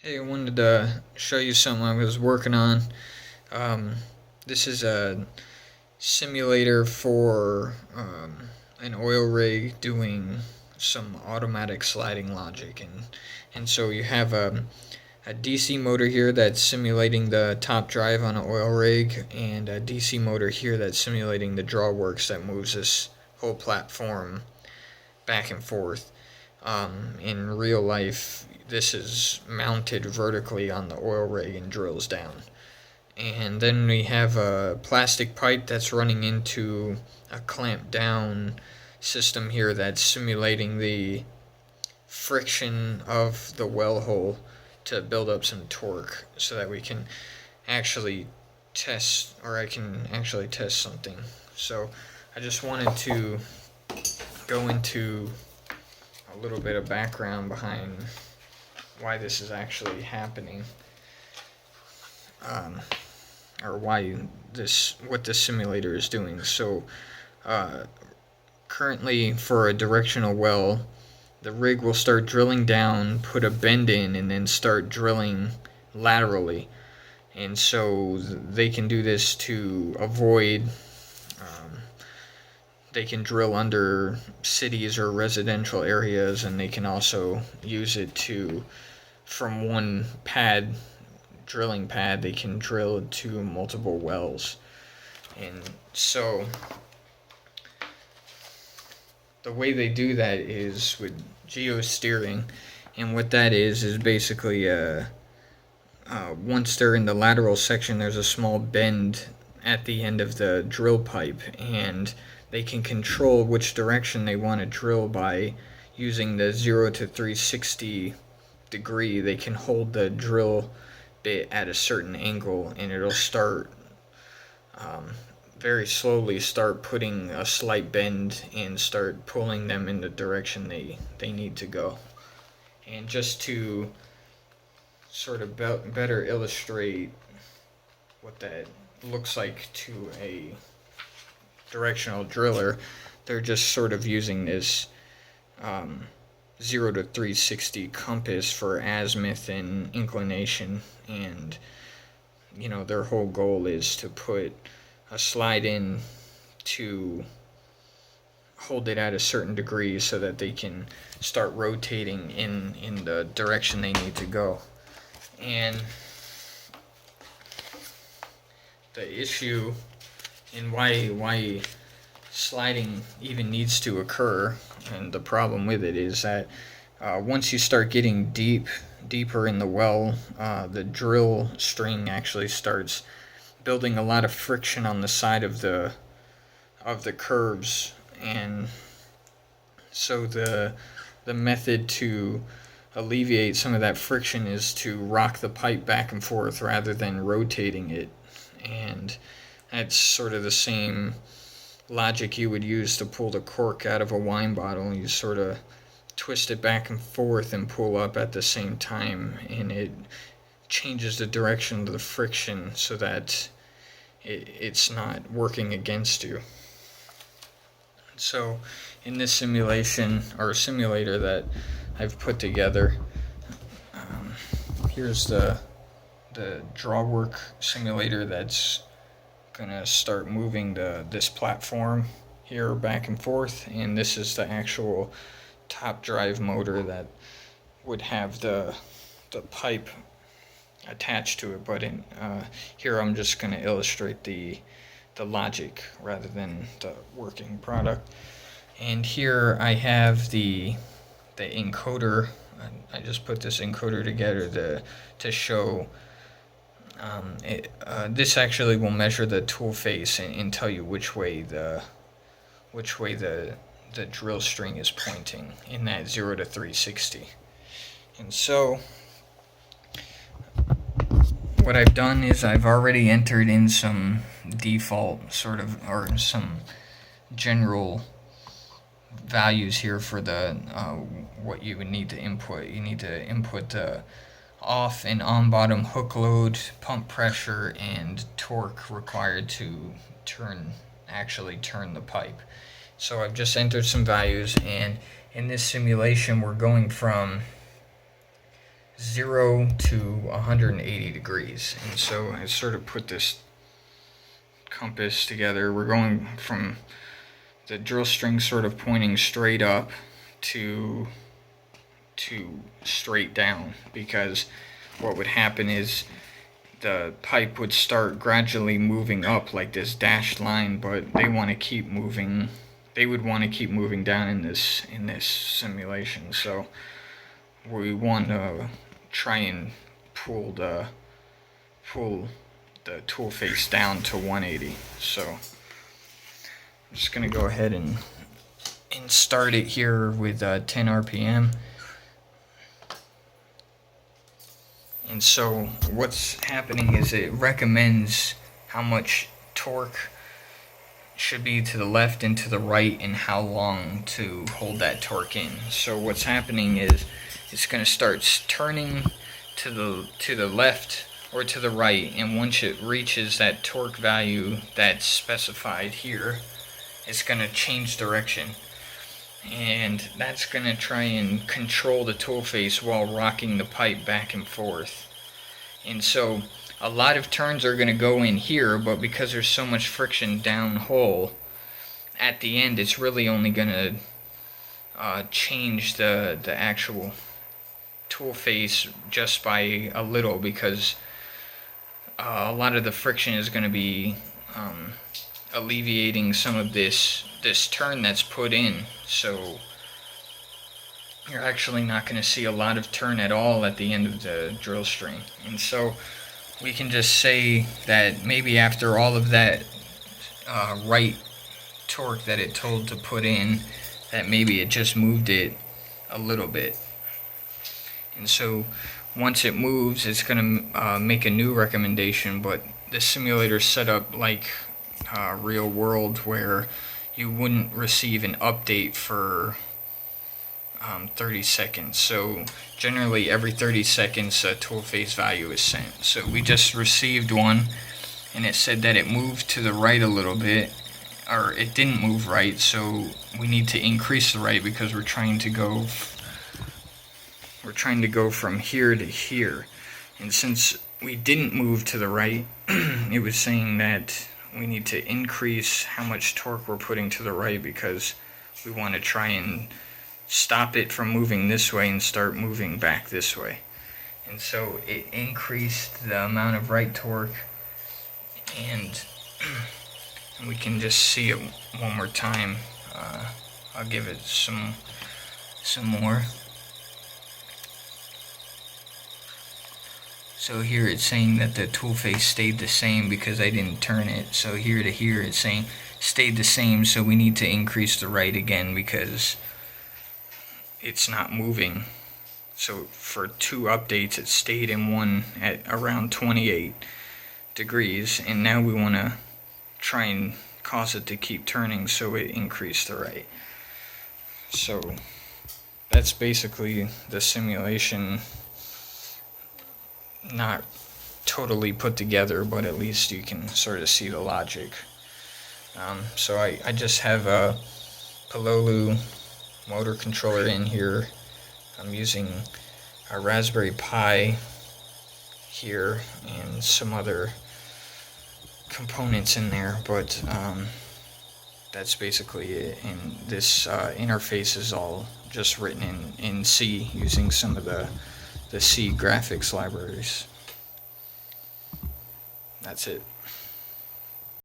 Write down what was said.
Hey, I wanted to show you something I was working on. Um, this is a simulator for an oil rig doing some automatic sliding logic, and so you have a DC motor here that's simulating the top drive on an oil rig, and a DC motor here that's simulating the drawworks that moves this whole platform back and forth. In real life, this is mounted vertically on the oil rig and drills down. And then we have a plastic pipe that's running into a clamp down system here that's simulating the friction of the well hole to build up some torque so that we can actually test, or I can actually test something. So I just wanted to go into a little bit of background behind why this is actually happening, um, or what this simulator is doing. So, uh, currently, for a directional well, the rig will start drilling down, put a bend in, and then start drilling laterally. And so they can do this to avoid. They can drill under cities or residential areas, and they can also use it to, from one drilling pad, they can drill to multiple wells. And so the way they do that is with Geo Steering, and what that is basically once they're in the lateral section, there's a small bend at the end of the drill pipe, and they can control which direction they want to drill by using the 0 to 360 degree. They can hold the drill bit at a certain angle, and it'll start very slowly start putting a slight bend and start pulling them in the direction they need to go. And just to sort of better illustrate what that looks like to a directional driller, they're just sort of using this 0 to 360 compass for azimuth and inclination, and their whole goal is to put a slide in to hold it at a certain degree so that they can start rotating in the direction they need to go. And the issue and why sliding even needs to occur, and the problem with it is that once you start getting deeper in the well, the drill string actually starts building a lot of friction on the side of the curves, and so the method to alleviate some of that friction is to rock the pipe back and forth rather than rotating it. And that's sort of the same logic you would use to pull the cork out of a wine bottle. You sort of twist it back and forth and pull up at the same time, and it changes the direction of the friction so that it's not working against you. So in this simulator that I've put together, here's the drawwork simulator that's gonna start moving this platform here back and forth, and this is the actual top drive motor that would have the pipe attached to it. But here I'm just gonna illustrate the logic rather than the working product. And here I have the encoder. I just put this encoder together to show. This actually will measure the tool face and tell you which way the drill string is pointing in that 0 to 360. And so what I've done is I've already entered in some default or some general values here for the what you would need to input. You need to input the off and on bottom hook load, pump pressure, and torque required to actually turn the pipe. So I've just entered some values, and in this simulation we're going from 0 to 180 degrees. And so I sort of put this compass together. We're going from the drill string sort of pointing straight up to straight down, because what would happen is the pipe would start gradually moving up like this dashed line, but they want to keep moving. They would want to keep moving down in this simulation. So we want to try and pull the tool face down to 180. So I'm just gonna go ahead and start it here with 10 RPM. And so what's happening is it recommends how much torque should be to the left and to the right, and how long to hold that torque in. So what's happening is it's going to start turning to the left or to the right, and once it reaches that torque value that's specified here, it's going to change direction. And that's going to try and control the tool face while rocking the pipe back and forth. And so a lot of turns are going to go in here, but because there's so much friction down hole, at the end it's really only going to change the actual tool face just by a little, because a lot of the friction is going to be alleviating some of this turn that's put in. So you're actually not going to see a lot of turn at all at the end of the drill string. And so we can just say that maybe after all of that right torque that it told to put in, that maybe it just moved it a little bit. And so once it moves, it's going to make a new recommendation, but the simulator's set up like real world, where you wouldn't receive an update for 30 seconds. So generally every 30 seconds a tool face value is sent. So we just received one, and it said that it moved to the right a little bit, or it didn't move right, so we need to increase the right, because we're trying to go from here to here. And since we didn't move to the right, it was saying that we need to increase how much torque we're putting to the right, because we want to try and stop it from moving this way and start moving back this way. And so it increased the amount of right torque, and we can just see it one more time. I'll give it some more. So here it's saying that the tool face stayed the same because I didn't turn it. So here to here it's saying stayed the same, so we need to increase the right again because it's not moving. So for 2 updates it stayed in one at around 28 degrees, and now we want to try and cause it to keep turning so it increased the right. So that's basically the simulation. Not totally put together, but at least you can sort of see the logic. So I just have a Pololu motor controller in here. I'm using a Raspberry Pi here and some other components in there, but that's basically it. And this interface is all just written in C using some of the C graphics libraries. That's it.